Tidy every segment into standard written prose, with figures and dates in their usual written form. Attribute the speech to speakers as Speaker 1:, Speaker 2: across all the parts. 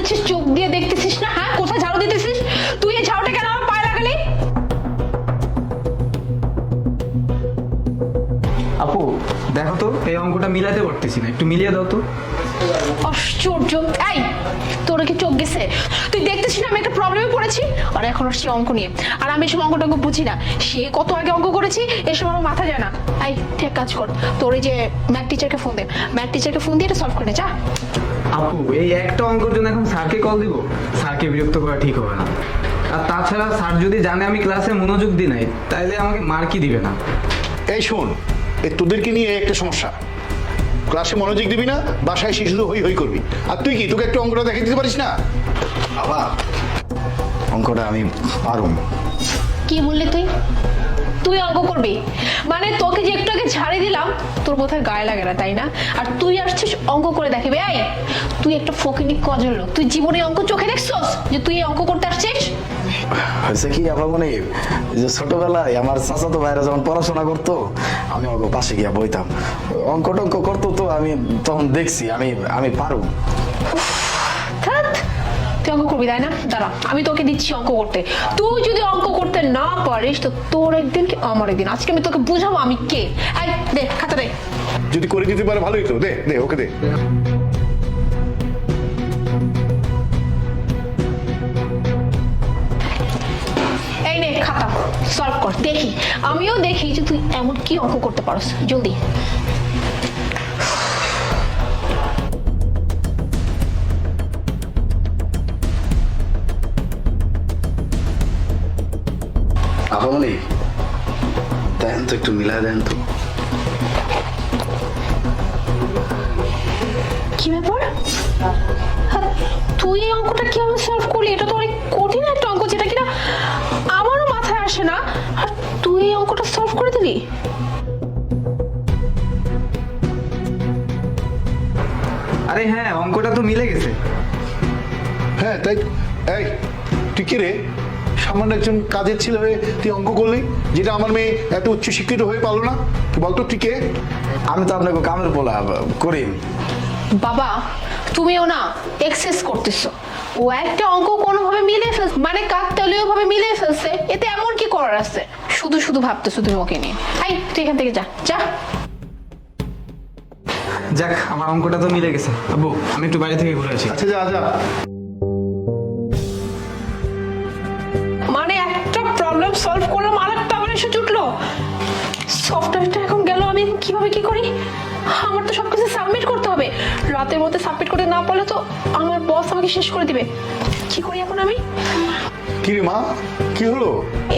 Speaker 1: দিচ্ছিস, চোখ দিয়ে দেখতেছিস না? হ্যাঁ, কোথায় ঝাড়ু দিতেছিস তুই? এই ঝাড়ুটা কেন আমার পায়ে লাগালি?
Speaker 2: আপু দেখো তো, এই অঙ্কটা মিলাতে পারতেছি না, একটু মিলিয়ে দাও তো।
Speaker 1: আশ্চর্য! এই, তোর কি চোখ গেছে? তুই দেখতেছিস না আমি একটা প্রবলেমে পড়েছি? আর এখন আসছি অঙ্ক নিয়ে, আর আমি এসব অঙ্ক টঙ্ক বুঝি না। সে কত আগে অঙ্ক করেছি, এসব আমার মাথা যায় না। এই তুই এক কাজ কর, তোর এই যে ম্যাথ টিচারকে ফোন দে, ম্যাথ টিচারকে ফোন দিয়ে এটা সলভ করে নে, যা।
Speaker 2: আপু এই একটা অঙ্কের জন্য এখন স্যারকে কল দিব? স্যারকে বিরক্ত করা ঠিক হবে না। আর তাছাড়া স্যার যদি জানে আমি ক্লাসে মনোযোগ দিই নাই, তাইলে আমাকে মার্কই দিবে না।
Speaker 3: এই শোন, এই তোদেরকে নিয়ে একটা সমস্যা। ক্লাসে মনোযোগ দিবি না, বাসায় এসে শুধু হই হই করবি। আর তুই কি, তোকে একটু অঙ্কটা দেখে দিতে পারিস না?
Speaker 4: বাবা, অঙ্কটা আমি পারুম।
Speaker 1: কি বললি তুই? তুই অঙ্ক করবি? মানে তোকে যে একটু আগে ঝাড়ি দিলাম, তোর বোধহয় গায়ে লাগে না, তাই না? আর তুই আসছিস অঙ্ক করে দেখাবি? এই, তুই একটা ফকিনি কজল লোক, তুই জীবনে অঙ্ক চোখে দেখছস যে তুই অঙ্ক করতে আসছিস?
Speaker 4: হয়েছে কি আপনার মনে, যে ছোটবেলায় আমার চাচাতো ভাইরা যখন পড়াশোনা করতো, আমি অঙ্ক পাশে গিয়া বইতাম, অঙ্ক টঙ্ক করতো, তো আমি তখন দেখছি আমি আমি পারুম।
Speaker 1: ধ্যাৎ, তুই অঙ্ক করবি তাই না? দাঁড়া, আমি তোকে দিচ্ছি অঙ্ক করতে। তুই যদি অঙ্ক করতে না পারিস তো তোর একদিন কি আমার একদিন। আজকে আমি তোকে বুঝাবো আমি কে। এই দে খাতা দে।
Speaker 3: যদি করে দিতে পারে ভালোই তো, দে দে ওকে দে।
Speaker 1: এই নে খাতা, সলভ কর, দেখি আমিও দেখি যে তুই এমন কি অঙ্ক করতে পারস। জলদি।
Speaker 4: আপামনি দেন তো, একটু মিলাই দেন তো।
Speaker 1: কি ব্যাপার? হ্যাঁ, তুই এই অঙ্কটা কিভাবে সলভ করলি? এটা তো অনেক কঠিন একটা অঙ্ক, যেটা কিনা আমারও মাথায় আসে না। আর তুই এই অঙ্কটা সলভ করে দিলি?
Speaker 2: আরে হ্যাঁ, অঙ্কটা তো মিলে গেছে।
Speaker 3: হ্যাঁ তাই। এই তুই কে রে? সামান্য একজন কাজের ছেলে হয়ে তুই অঙ্ক করলি, যেটা আমার মেয়ে এত উচ্চ শিক্ষিত হয়ে পারলো না। তুই বলতো তুই কে?
Speaker 4: আমি তো আপনাকে কামের পোলা করিম।
Speaker 1: বাবা, তুমিও না এক্সেস করতেছো। ও একটা অঙ্ক কোনোভাবে মিলিয়ে ফেলছে, মানে কাকতালীয় ভাবে মিলিয়ে ফেলছে। এতে এমন কি করার আছে? শুধু শুধু ভাবতেছো তুমি ওকে নিয়ে। এই তুই এখান থেকে যা, যা।
Speaker 2: যাক, আমার অঙ্কটা তো মিলে গেছে। আব্বু আমি একটু বাইরে থেকে ঘুরে আসি।
Speaker 3: আচ্ছা যা যা।
Speaker 1: মানে একটা প্রবলেম সলভ করলাম, আরেকটা আবার এসে জুটলো। সফটওয়্যারটা এখন গেল, আমি এখন কিভাবে কি করি? আমার তো সবকিছু সাবমিট করতে হবে। রাতের মধ্যে সাবমিট করতে না পারলে তো আমার বস আমাকে শেষ করে দিবে। কি করি এখন আমি?
Speaker 3: কি রে মা, কি হলো?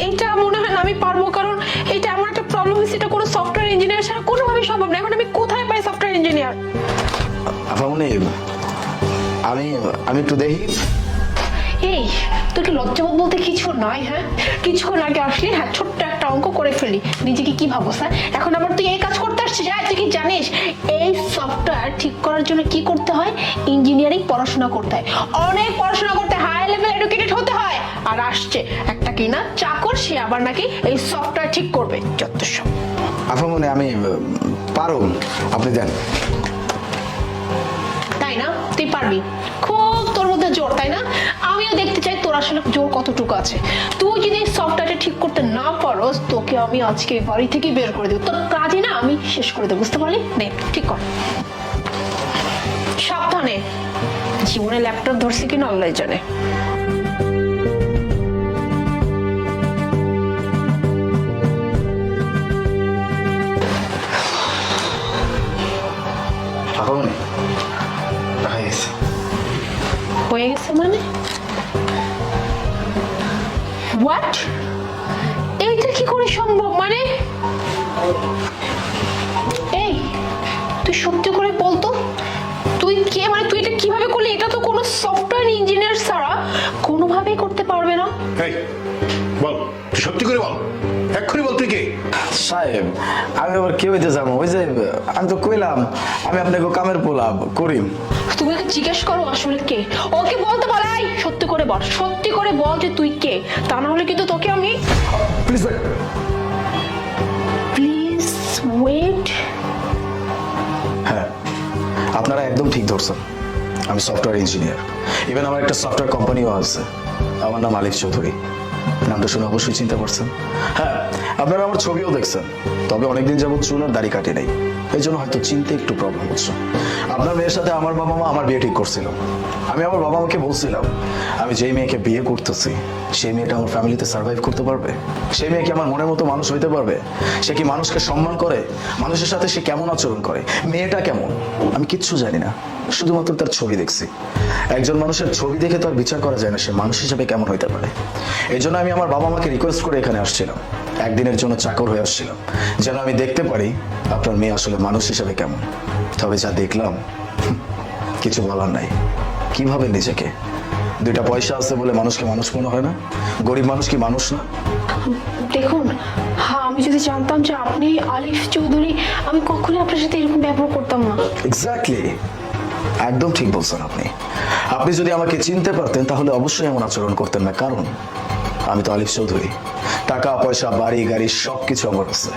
Speaker 1: এইটা মনে হয় না আমি পারবো, কারণ এটা এমন একটা প্রবলেম হয়েছে, এটা কোনো সফটওয়্যার ইঞ্জিনিয়ার ছাড়া কোনোভাবেই সম্ভব না। এখন আমি কোথায় পাই সফটওয়্যার ইঞ্জিনিয়ার?
Speaker 4: আপামনি আমি আমি একটু দেখি।
Speaker 1: এই, তোর কি লজ্জাবোধ বলতে কিছু নয়? হ্যাঁ, কিছুক্ষণ আগে আসলি, হ্যাঁ ছোট্ট একটা অঙ্ক করে ফেলি, নিজেকে কি ভাবো স্যার? এখন আবার তুই এই কাজ করতে আসছিস? হ্যাঁ, তুই কি জানিস এই সফটওয়্যার ঠিক করার জন্য কি করতে হয়? ইঞ্জিনিয়ারিং পড়াশোনা করতে হয়, অনেক পড়াশোনা করতে, হাই লেভেল এডুকেটেড হতে হয়। আর আসছে একটা কি না চাকর, সে আবার নাকি এই সফটওয়্যার ঠিক করবে। যত সব।
Speaker 4: আপামনি আমি পারুম, আপনি দেন।
Speaker 1: তাই না? তুই পারবি? খুব তোর মধ্যে জোর, তাই না? আমিও দেখতে চাই তোর আসলে জোর কতটুকু আছে। তুই যদি সফটওয়্যারটা ঠিক করতে না পারোস, তোকে আমি আজকে বাড়ি থেকে বের করে দেবো। তোর কাজই না আমি শেষ করে দেবো, বুঝতে পারলি? নে ঠিক কর, সাবধানে। জীবনে ল্যাপটপ ধরছে কিনা আল্লাহ জানে।
Speaker 4: আপামনি হয়ে গেছে।
Speaker 1: হয়ে গেছে মানে? হোয়াট? এইটা কি করে সম্ভব? মানে এই, তুই সত্যি করে বলতো তুই কে? মানে তুই এটা কিভাবে করলি? এটা তো কোনো সফটওয়্যার ইঞ্জিনিয়ার ছাড়া কোনোভাবেই করতে পারবে না।
Speaker 3: এই বল, তুই সত্যি করে বল, এক্ষুনি বল তুই কে?
Speaker 4: সাহেব, আমি আবার কে হইতে যাবো? ওই যে আমি তো কইলাম আমি আপনাকে কামের পোলা করিম।
Speaker 1: তুমি ওকে জিজ্ঞেস করো আসলে কে। ওকে বলতে বল, এই সত্যি করে বল, সত্যি করে বল যে তুই কে। তা না হলে কিন্তু তোকে আমি।
Speaker 4: Please
Speaker 1: please wait.
Speaker 4: হ্যাঁ, আপনারা একদম ঠিক ধরছেন। আমি সফটওয়্যার ইঞ্জিনিয়ার। ইভেন আমার একটা সফটওয়্যার কোম্পানিও আছে। আমার নাম আলিফ চৌধুরী। নামটা শুনে অবশ্যই চিন্তা করছেন। হ্যাঁ, আপনারা আমার ছবিও দেখছেন, তবে অনেকদিন যাবত চুল আর দাড়ি কাটে নাই, এই জন্য হয়তো চিনতে একটু প্রবলেম হচ্ছে। আপনার মেয়ের সাথে আমার বাবা মা আমার বিয়ে ঠিক করছিল। আমি আমার বাবা মাকে বলছিলাম, আমি যেই মেয়েকে বিয়ে করতেছি সেই মেয়েটা আমার ফ্যামিলিতে সার্ভাইভ করতে পারবে, সেই মেয়ে কি আমার মনের মতো মানুষ হইতে পারবে, সে কি মানুষকে সম্মান করে, মানুষের সাথে সে কেমন আচরণ করে, মেয়েটা কেমন, আমি কিচ্ছু জানি না, শুধুমাত্র তার ছবি দেখছি। একজন মানুষের ছবি দেখে তো আর বিচার করা যায় না সে মানুষ হিসেবে কেমন হইতে পারে। এই জন্য আমি আমার বাবা মাকে রিকোয়েস্ট করে এখানে আসছিলাম, একদিনের জন্য চাকর হয়ে আসছিলাম, যেন আমি দেখতে পারি আপনার মেয়ে আসলে মানুষ হিসেবে কেমন। তবে যা দেখলাম কিছু বলার নাই। কিভাবে নিজেকে, দুইটা পয়সা আছে বলে মানুষকে মানুষ মনে হয় না? গরিব মানুষ কি মানুষ না?
Speaker 1: দেখুন, হ্যাঁ, আমি যদি জানতাম যে আপনি আলিফ চৌধুরী, আমি কখনোই আপনার সাথে এরকম ব্যবহার করতাম না।
Speaker 4: এক্স্যাক্টলি, একদম ঠিক বলছেন আপনি। আপনি যদি আমাকে চিনতে পারতেন তাহলে অবশ্যই এমন আচরণ করতেন না, কারণ আমি তো আলিফ চৌধুরী। টাকা পয়সা বাড়ি গাড়ি সবকিছু আমার আছে।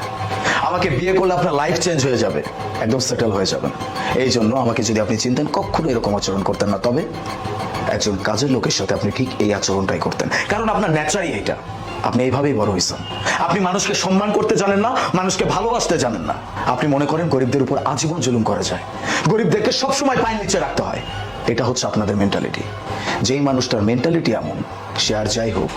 Speaker 4: আমাকে বিয়ে করলে আপনার লাইফ চেঞ্জ হয়ে যাবে, একদম সেটেল হয়ে যাবেন। এই জন্য আমাকে যদি আপনি চিনতেন কখনো এরকম আচরণ করতেন না। তবে একজন কাজের লোকের সাথে আপনি ঠিক এই আচরণটাই করতেন, কারণ আপনার ন্যাচারই এইটা। আপনি এইভাবেই বড় হয়েছেন। আপনি মানুষকে সম্মান করতে জানেন না, মানুষকে ভালোবাসতে জানেন না। আপনি মনে করেন গরিবদের উপর আজীবন জুলুম করা যায়, গরিবদেরকে সবসময় পায়ের নিচে রাখতে হয়। এটা হচ্ছে আপনাদের মেন্টালিটি। যেই মানুষটার মেন্টালিটি এমন, সে আর যাই হোক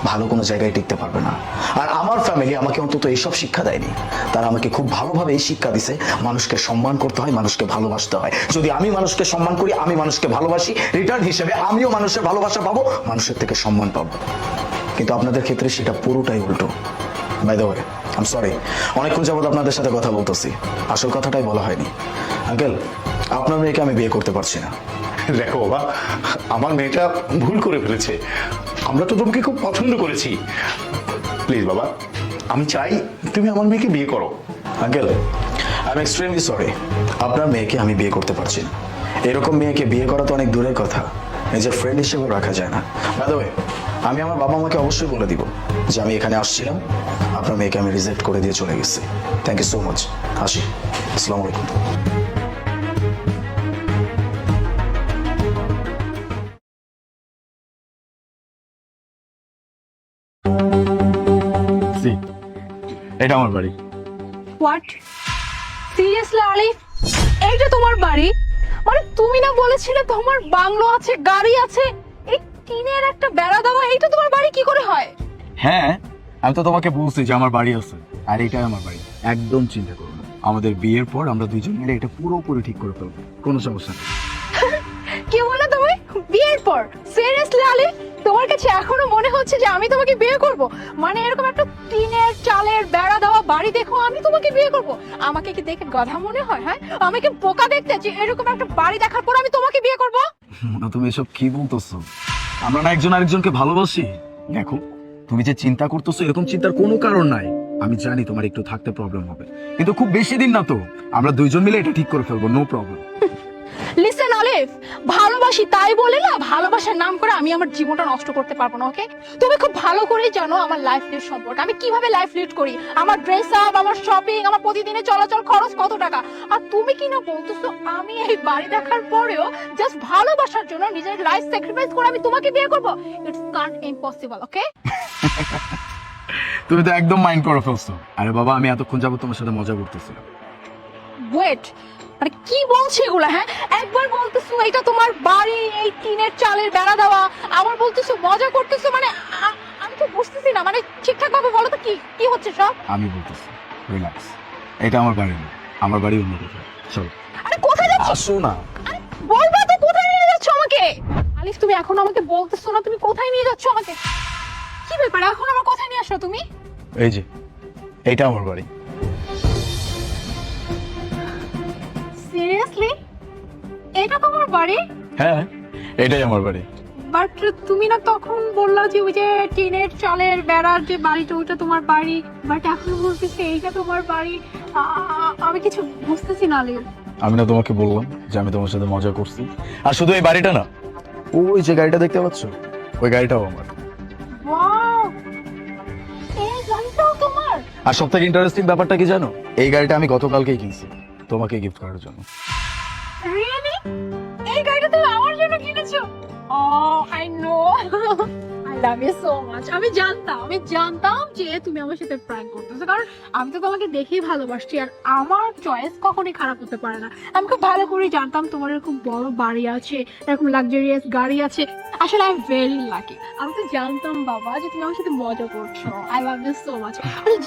Speaker 4: ভালো কোনো জায়গায় টিকতে পারবে না। আর আমার ফ্যামিলি আমাকে অন্তত এইসব শিক্ষা দেয়নি। তারা আমাকে খুব ভালোভাবে এই শিক্ষা দিছে, মানুষকে সম্মান করতে হয়, মানুষকে ভালোবাসতে হয়। যদি আমি মানুষকে সম্মান করি, আমি মানুষকে ভালোবাসি, রিটার্ন হিসেবে আমিও মানুষের ভালোবাসা পাবো, মানুষের থেকে সম্মান পাবো। কিন্তু আপনাদের ক্ষেত্রে সেটা পুরোটাই উল্টো। By the way, I am sorry, অনেকক্ষণ যাবত আপনাদের সাথে কথা বলতেছি, আসল কথাটাই বলা হয়নি। আঙ্কেল, আপনার মেয়েকে আমি বিয়ে করতে পারছি না।
Speaker 3: দেখো বাবা, আমার মেয়েটা ভুল করে ফেলেছে। আমরা তো তোমাকে খুব পছন্দ করেছি। প্লিজ বাবা, আমি চাই তুমি আমার মেয়েকে বিয়ে করো।
Speaker 4: Uncle, I am extremely sorry, আপনার মেয়েকে আমি বিয়ে করতে পারছি না। এরকম মেয়েকে বিয়ে করা তো অনেক দূরের কথা, নিজের ফ্রেন্ড হিসেবেও রাখা যায় না। বাই দ্য ওয়ে, আমি আমার বাবা মাকে অবশ্যই বলে দিব যে আমি এখানে আসছিলাম, আপনার মেয়েকে আমি রিজেক্ট করে দিয়ে চলে গেছি। Thank you so much. আসি, আসসালামু আলাইকুম।
Speaker 5: এটা আমার বাড়ি।
Speaker 1: হোয়াট? সিরিয়াসলি আলিফ, এইটা তোমার বাড়ি? মানে তুমি না বলেছিলে তোমার বাংলো আছে, গাড়ি আছে, এই টিনের একটা বেড়া দেওয়া, এইটা তোমার বাড়ি কি করে হয়?
Speaker 5: হ্যাঁ, আমি তো তোমাকে বলছি যে আমার বাড়ি আছে, আর এটাই আমার বাড়ি। একদম চিন্তা করো না, আমাদের বিয়ের পর আমরা দুইজন মিলে এটা পুরোপুরি ঠিক করে ফেলবো, কোনো সমস্যা নেই।
Speaker 1: কি বলে তুমি? বিয়ের পর? সিরিয়াসলি আলিফ, তোমার কাছে এখনো মনে হচ্ছে যে আমি তোমাকে বিয়ে করব? মানে এরকম একটা টিনের চালের বেড়া দেওয়া বাড়ি দেখো আমি তোমাকে বিয়ে করব? আমাকে কি দেখে গাধা মনে হয়? হ্যাঁ, আমি কি বোকা দেখতে যে এরকম একটা বাড়ি দেখার পর আমি তোমাকে বিয়ে করব?
Speaker 5: না, তুমি এসব কি বলতেছো? আমরা না একজন আরেকজনকে ভালোবাসি। দেখো, তুমি যে চিন্তা করতেছো এরকম চিন্তার কোনো কারণ নাই। আমি জানি তোমার একটু থাকতে প্রবলেম হবে, কিন্তু খুব বেশি দিন না তো, আমরা দুইজন মিলে এটা ঠিক করে ফেলবো, নো প্রবলেম।
Speaker 1: লিসেন আলিফ, ভালোবাসি তাই বলে না ভালোবাসার নাম করে আমি আমার জীবনটা নষ্ট করতে পারবো না, ওকে? তুমি খুব ভালো করেই জানো আমার লাইফ লিড সম্পর্কে, আমি কিভাবে লাইফ লিড করি, আমার ড্রেস আপ, আমার শপিং, আমার প্রতিদিনের চলাচল খরচ কত টাকা। আর তুমি কি না বলতেছো আমি এই বাড়ি দেখার পরেও জাস্ট ভালোবাসার জন্য নিজের লাইফ স্যাক্রিফাইস করে আমি তোমাকে বিয়ে করব? ইটস কান্ট ইম্পসিবল, ওকে?
Speaker 5: তুমি তো একদম মাইন্ড করে ফেলছো। আরে বাবা, আমি এতক্ষণ যাবো তোমার সাথে মজা করতেছিলাম।
Speaker 1: ওয়েট, মানে কি বলছো এগুলা? হ্যাঁ, একবার বলতেছো এটা তোমার বাড়ি, এই টিনের চালের বেড়া দেওয়া, আবার বলতেছো মজা করতেছো, মানে আমি তো বুঝতেছি না, মানে ঠিকঠাক ভাবে বলো তো কি কি হচ্ছে সব?
Speaker 5: আমি বলতেছি, রিল্যাক্স, এটা আমার বাড়ি না, আমার বাড়ি অন্য কোথাও। চলো।
Speaker 1: আরে কোথায় যাচ্ছ?
Speaker 5: আসো না।
Speaker 1: আরে বলবা তো কোথায় নিয়ে যাচ্ছ আমাকে? আলিফ, তুমি এখনো আমাকে বলতেছো না তুমি কোথায় নিয়ে যাচ্ছ আমাকে? কি ব্যাপার, এখন আমার কোথায় নিয়ে আসো তুমি?
Speaker 5: এই যে, এটা আমার বাড়ি।
Speaker 1: সিরিয়াসলি? এটা তোমার বাড়ি?
Speaker 5: হ্যাঁ, এটাই আমার বাড়ি।
Speaker 1: বাট তুমি না তখন বললা যে ওই যে টিনের চালের বেড়ার যে বাড়িটা ওটা তোমার বাড়ি, বাট এখন বলতেছে এইটা তোমার বাড়ি। আমি কিছু বুঝতেছি না আলিফ।
Speaker 5: আমি না তোমাকে বললাম যে আমি তোমার সাথে মজা করছি? আর শুধু এই বাড়িটা না, ওই যে গাড়িটা দেখতে পাচ্ছ, ওই গাড়িটাও আমার।
Speaker 1: ওয়াও, এই গাড়িটাও তোমার?
Speaker 5: আর সব থেকে ইন্টারেস্টিং ব্যাপারটা কি জানো? এই গাড়িটা আমি গতকালকেই কিনছি তোমাকে গিফট করার জন্য।
Speaker 1: রিয়েলি? এই গাড়িটা তুমি আমার জন্য কিনেছো? Oh I know, I love you so much. আমি জানতাম যে তুমি আমার সাথে প্র্যাঙ্ক করতেছো, কারণ আমি তো তোমাকে দেখেই ভালোবাসছি, আর আমার চয়েস কখনোই খারাপ হতে পারে না। আমি খুব ভালো করে জানতাম তোমার এরকম বড় বাড়ি আছে, এরকম লাক্সারিয়াস গাড়ি আছে। আসলে আই এম ভেরি লাকি। আমি তো জানতাম বাবা যে তুমি আমার সাথে মজা করছো। I love you so much.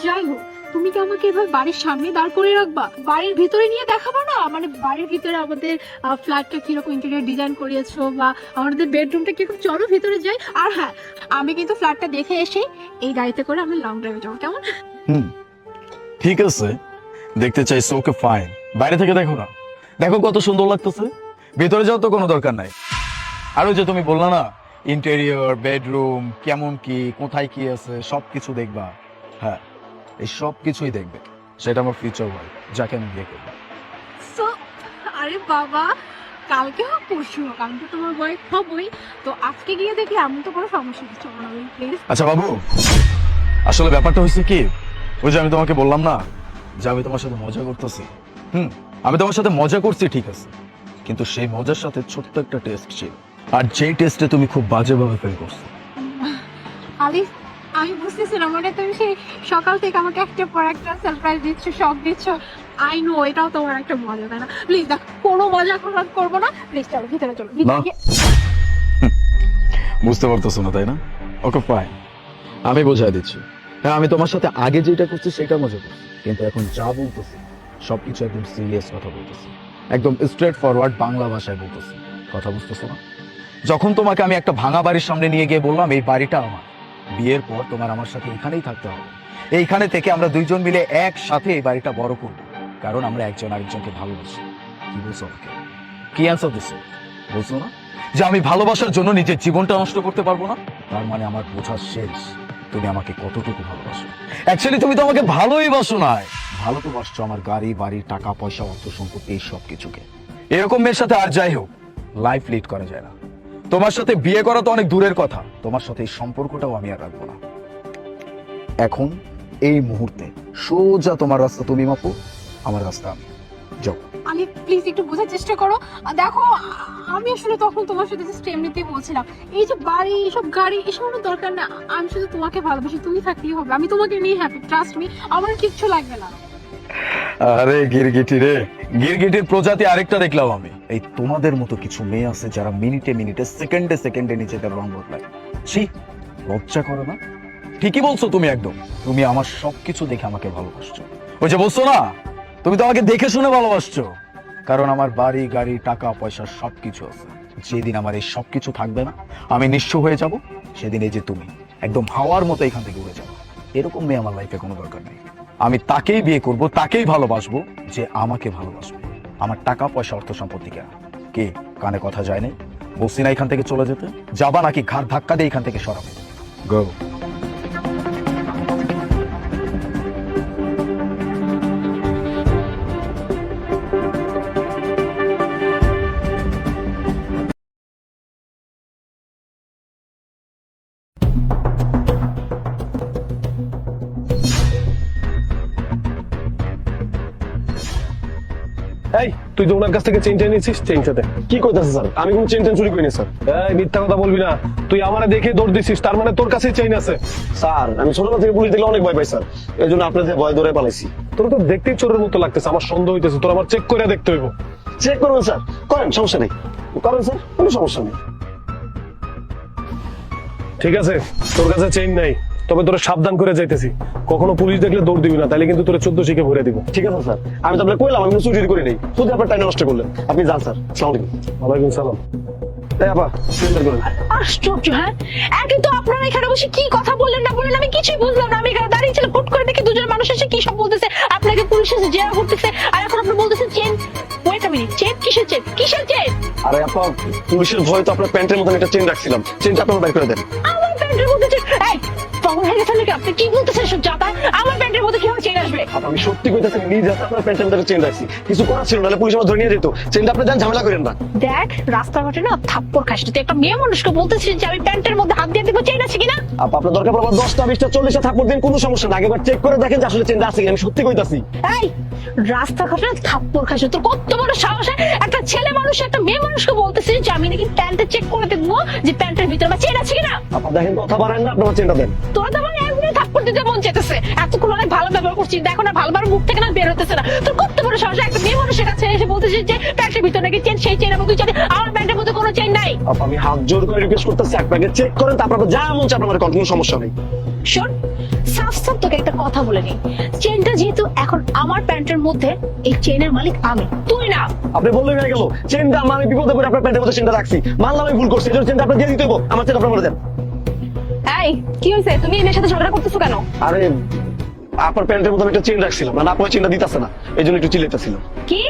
Speaker 1: যাই হোক, তুমি কি আমাকে এভাবে বাড়ির সামনে দাঁড় করে রাখবা? বাড়ির ভিতরে নিয়ে দেখাবা না? মানে বাড়ির ভিতরে আমাদের ফ্ল্যাটটা কিরকম ইন্টেরিয়র ডিজাইন করিয়েছো, বা আমাদের বেডরুমটা কিরকম, চলো ভিতরে যাই। আর হ্যাঁ, আমি কিন্তু ফ্ল্যাটটা দেখে এসে এই গাড়িতে করে আমি লং ড্রাইভে যাবো, কেমন?
Speaker 5: ঠিক আছে, দেখতে চাইছো, ওকে ফাইন। বাইরে থেকে দেখো না, দেখো কত সুন্দর লাগতেছে। ভিতরে যাও তো কোনো দরকার নাই। আর ওই যে তুমি বললা না, ইন্টেরিয়র, বেডরুম কেমন কি, কোথায় কি আছে, সবকিছু দেখবা। হ্যাঁ, এই সব কিছুই দেখবে। সেটা আমার ফিউচার ওয়াইফ, যাকে আমি বিয়ে করবো।
Speaker 1: So, আরে বাবা, কালকে হোক পরশু হোক, আমি তো তোমার ওয়াইফ হবই। তো আজকে গিয়ে দেখি এমন তো কোনো সমস্যা কিছু হবে না, প্লিজ।
Speaker 5: আচ্ছা বাবু, আসলে ব্যাপারটা হয়েছে কি, ওই যে আমি তোমাকে বললাম না যে আমি তোমার সাথে মজা করতেছি। আমি তোমার সাথে মজা করছি ঠিক আছে, কিন্তু সেই মজার সাথে ছোট্ট একটা টেস্ট ছিল, আর যেই টেস্টে তুমি খুব বাজেভাবে ফেল করছো।
Speaker 1: আলিফ, আমি বুঝতেছি না, মানে তুমি সেই সকাল থেকে আমাকে একটা পর একটা সারপ্রাইজ দিচ্ছ, শক দিচ্ছ। আই নো এটাও তোমার একটা মজা, তাই না? প্লিজ দেখ, কোনো মজা করবো না, প্লিজ চলো ভিতরে চলো।
Speaker 5: না, বুঝতে পারতেছো না তাই না? ওকে ফাইন, আমি বোঝাই দিচ্ছি। হ্যাঁ, আমি তোমার সাথে আগে যেটা করছি সেটা মজা করছি, কিন্তু এখন যা বলতেছি সবকিছু একদম সিরিয়াস কথা বলতেছি, একদম স্ট্রেট ফরওয়ার্ড বাংলা ভাষায় বলতেছি। কথা বুঝতেছো না? যখন তোমাকে আমি একটা ভাঙা বাড়ির সামনে নিয়ে গিয়ে বললাম এই বাড়িটা আমার, বিয়ের পর তোমার আমার সাথে এখানেই থাকতে হবে, এইখানে থেকে আমরা দুইজন মিলে একসাথে এই বাড়িটা বড় করব, কারণ আমরা একজন আরেকজনকে ভালোবাসি। কি বলছো আমাকে? কি অ্যান্সার দিছো? বলছো না যে আমি ভালোবাসার জন্য নিজের জীবনটা নষ্ট করতে পারবো না? তার মানে আমার বোঝা শেষ তুমি আমাকে কতটুকু ভালোবাসো। অ্যাকচুয়ালি তুমি তো আমাকে ভালোই বাসো না, ভালো তো বাসছো আমার গাড়ি বাড়ি, টাকা পয়সা, অর্থ সম্পত্তি, এই সব কিছুকে। এরকম মেয়ের সাথে আর যাই হোক লাইফ লিড করা যায় না। তোমার সাথে বিয়ে করা তো অনেক দূরের কথা, তোমার সাথে এই সম্পর্কটাও আমি আর রাখবো না। এখন এই মুহূর্তে সোজা তোমার রাস্তা তুমি মাপো, আমার রাস্তা আমি। যাও।
Speaker 1: আমি প্লিজ একটু বোঝার চেষ্টা করো। দেখো, আমি আসলে তখন তোমার সাথে জাস্ট এমনিতেই বলছিলাম, এই যে বাড়ি, এসব গাড়ি, এসব আমার দরকার না। আমি শুধু তোমাকে ভালোবাসি, তুমি থাকলেই হবে। আমি তোমাকে নিয়ে হ্যাপি, ট্রাস্ট মি, আমার কিচ্ছু লাগবে না।
Speaker 5: আরে গিরগিটি রে, গিরগিটির প্রজাতি আরেকটা দেখলাম আমি। এই তোমাদের মতো কিছু মেয়ে আছে যারা মিনিটে মিনিটে, সেকেন্ডে সেকেন্ডে নিজেদের রং বদলায়। ছি, লজ্জা করো না? ঠিকই বলছো তুমি, একদম। তুমি আমার সবকিছু দেখে আমাকে ভালোবাসছো। ওই যে বলছো না, তুমি তো আমাকে দেখে শুনে ভালোবাসছো, কারণ আমার বাড়ি গাড়ি টাকা পয়সা সবকিছু আছে। যেদিন আমার এই সবকিছু থাকবে না, আমি নিঃস্ব হয়ে যাব, সেদিন এই যে তুমি একদম হাওয়ার মতো এখান থেকে উড়ে যাবে। এরকম মেয়ে আমার লাইফে কোনো দরকার নেই। আমি তাকেই বিয়ে করব, তাকেই ভালোবাসবো যে আমাকে ভালোবাসবে। আমার টাকা পয়সা অর্থ সম্পত্তি কেন? কে কানে কথা যায় নাই? বলছি না এখান থেকে চলে যেতে? যাবা নাকি ঘাট ধাক্কা দিয়ে এখান থেকে সরাবো? গো।
Speaker 6: এই তুই তো ওনার কাছ থেকে চেইনটা নিয়েছিস, চেইনটা দে। কি করতেছিস স্যার? আমি কোনো চেইন চুরি করিনি স্যার। এই মিথ্যা কথা বলবি না, তুই আমারে দেখে দৌড় দিছিস, তার মানে তোর কাছে চেইন আছে।
Speaker 7: স্যার আমি ছোটবেলা থেকে পুলিশ দেখলে অনেক ভয় পাই স্যার, এই জন্য আপনাদের ভয় ধরে পালাইছি।
Speaker 6: তোর তো দেখতেই চোরের মতো লাগতেছে, আমার সন্দেহ হইতেছে। তোর আমার চেক করে দেখতে হইব।
Speaker 7: চেক করবেন স্যার? করেন, সমস্যা নেই, করেন স্যার, কোনো সমস্যা নেই।
Speaker 6: ঠিক আছে, তোর কাছে চেইন নাই, তবে তোর সাবধান করে যাইতেছি। কখনো পুলিশ দেখলে দৌড় দিবি না, তাহলে কিন্তু তোর 14 শিখে ভরে দিব।
Speaker 7: ঠিক আছে স্যার, আমি তো আপনাকে কইলাম আমি কোনো চুরি করি নাই, শুধু আপনার টাইম নষ্ট করলেন। আপনি যান স্যার, আসসালামু আলাইকুম।
Speaker 6: ওয়ালাইকুম সালাম।
Speaker 7: এই আপা চেঞ্জ করেন।
Speaker 1: আশ্চর্য, হ্যাঁ, একে তো আপনারা এখানে বসে কি কথা বললেন না বললেন আমি কিছুই বুঝলাম না। আমি এখানে দাঁড়িয়ে ছিলাম, হুট করে দেখি দুজন মানুষ এসে কি সব বলতেছে, আপনাকে পুলিশ এসে জেরা করতেছে, আর এখন আপনি বলতেছেন chain. Wait a minute, chain কিসের চেন? কিসের চেন?
Speaker 7: আরে আপা, পুলিশের ভয় তো আপনার প্যান্টের মধ্যে একটা চেন রাখছিলাম, চেনটা আপনার বের করে দেন।
Speaker 1: আমার প্যান্টের মধ্যে চেন? এই পাগল হয়ে গেছেন নাকি আপনি? কি বলতেছেন সব জাতা? আমার প্যান্টের মধ্যে কিভাবে চেন আসবে?
Speaker 7: আপা আমি সত্যি কইতাছি, নিজ হাতে আপনার প্যান্টের মধ্যে চেন রাখছি, কিছু করার ছিল না, পুলিশ আমার ধরে নিয়ে যেত। চেনটা আপনি যান, ঝামেলা করেন না।
Speaker 1: দেখ, রাস্তাঘাটে না থাপ্পড় খাস। তুই একটা মেয়ে মানুষকে বলতেছিস যে আমি প্যান্টের মধ্যে হাত দিয়ে দেখবো চেন আছে কিনা?
Speaker 7: আপা আপনার দরকার পড়ে 10টা 20টা 40টা থাপ্পড় দিন, কোনো সমস্যা না, আগেবার চেক করে দেখেন যে আসলে চেনটা আছে কিনা। আমি সত্যি কইতাছি।
Speaker 1: এই রাস্তাঘাটে থাপ্পড় খাস, তোর কত বড় সাহস! একটা ছেলে মানুষ মানুষ একটা মেয়ে মানুষকে বলতেছে যে আমি নাকি প্যান্টটা চেক করে দেখবো যে প্যান্টের ভিতরে আমার চেন আছে কিনা।
Speaker 7: আপা দেখেন কথা বাড়ান না, আপনার চেনটা দেন।
Speaker 1: তোরা তো আমার এমনি থাপ্পড় দিতে মন চেতেছে, এতক্ষণ অনেক ভালো ব্যবহার করছিস, দেখো না ভালোভাবে মুখ থেকে না বের হতেছে না। তোর কত বড় সাহস একটা মেয়ে মানুষের কাছে এসে বলতেছিস যে প্যান্টের ভিতরে নাকি চেন, সেই চেন আমার তুই জানি আমার প্যান্টের মধ্যে কোনো চেন নাই।
Speaker 7: আপা আমি হাত জোর করে রিকোয়েস্ট করতেছি আপনাকে চেক করেন, তারপর আপনার যা মন চায় আপনার কোনো সমস্যা নেই।
Speaker 1: শোন, সাফ সাফ তোকে একটা কথা বলে নি, চেনটা যেহেতু এখন আমার প্যান্টের মধ্যে, এই চেনের মালিক আমি, তুই না।
Speaker 7: আপনি বললেই হয়ে গেল, চেনটা আমি বিপদে পড়ে আপনার প্যান্টের মধ্যে চেনটা রাখছি, মানলাম আমি ভুল করছি, এই জন্য চেনটা আপনার দিয়ে দিতে হইব, আমার চেন আপনার বলে দেন।
Speaker 1: এই কি হয়েছে, তুমি এই মেয়ের সাথে ঝগড়া করতেছো কেন?
Speaker 7: আরে আপনার প্যান্টের মধ্যে আমি একটা চেন রাখছিলাম, মানে আপনার চেনটা দিতেছে না, এই জন্য একটু চিল্লাইতেছিলাম।
Speaker 1: কি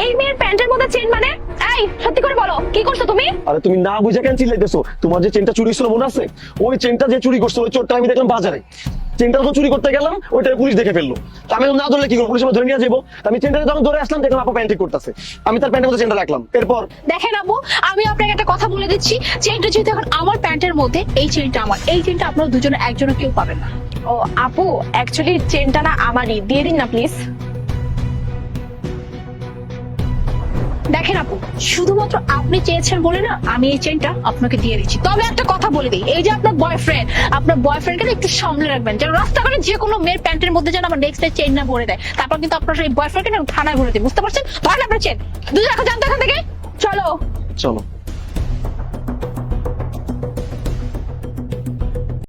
Speaker 1: এই মেয়ের প্যান্টের মধ্যে চেন মানে? এই সত্যি করে বলো কি করছো তুমি?
Speaker 7: আরে তুমি না বুঝে কেন চিল্লাইতেছো? তোমার যে চেনটা চুরি ছিল মনে আছে? ওই চেনটা যে চুরি করছে ওই চোরটা আমি দেখলাম বাজারে, চেনটা যখন চুরি করতে গেলাম ওইটা পুলিশ দেখে ফেললো। তা আমি না ধরলে কি করবো, পুলিশ আমার ধরে নিয়ে যাবো। আমি চেনটা যখন ধরে আসলাম দেখলাম আপা প্যান্ট ঠিক করতেছে, আমি তার প্যান্টের মধ্যে চেনটা রাখলাম। এরপর
Speaker 1: দেখেন আপু, আমি আপনাকে একটা কথা বলে দিচ্ছি, চেনটা যেহেতু এখন আমার প্যান্টের মধ্যে, এই চেনটা আমার, এই চেনটা আপনারা দুজনে একজনও কেউ পাবেন না।
Speaker 8: ও আপু, অ্যাকচুয়ালি চেনটা না আমারই, দিয়ে দিন না প্লিজ।
Speaker 1: দেখেন আপু, শুধুমাত্র আপনি চেয়েছেন বলে না আমি এই চেনটা আপনাকে দিয়ে দিচ্ছি। তবে একটা কথা বলে দিই, এই যে আপনার বয়ফ্রেন্ডকে একটু সামলে রাখবেন, যেন রাস্তাঘাটে যে কোনো মেয়ের প্যান্টের মধ্যে যেন আমার নেক্সট চেন না ভরে দেয়, তারপর কিন্তু আপনার সেই বয়ফ্রেন্ডকে থানায় ভরে দিই, বুঝতে পারছেন? ধরেন আপনার চেন দুজন এখন জানতো এখান থেকে, চলো।
Speaker 7: চলো।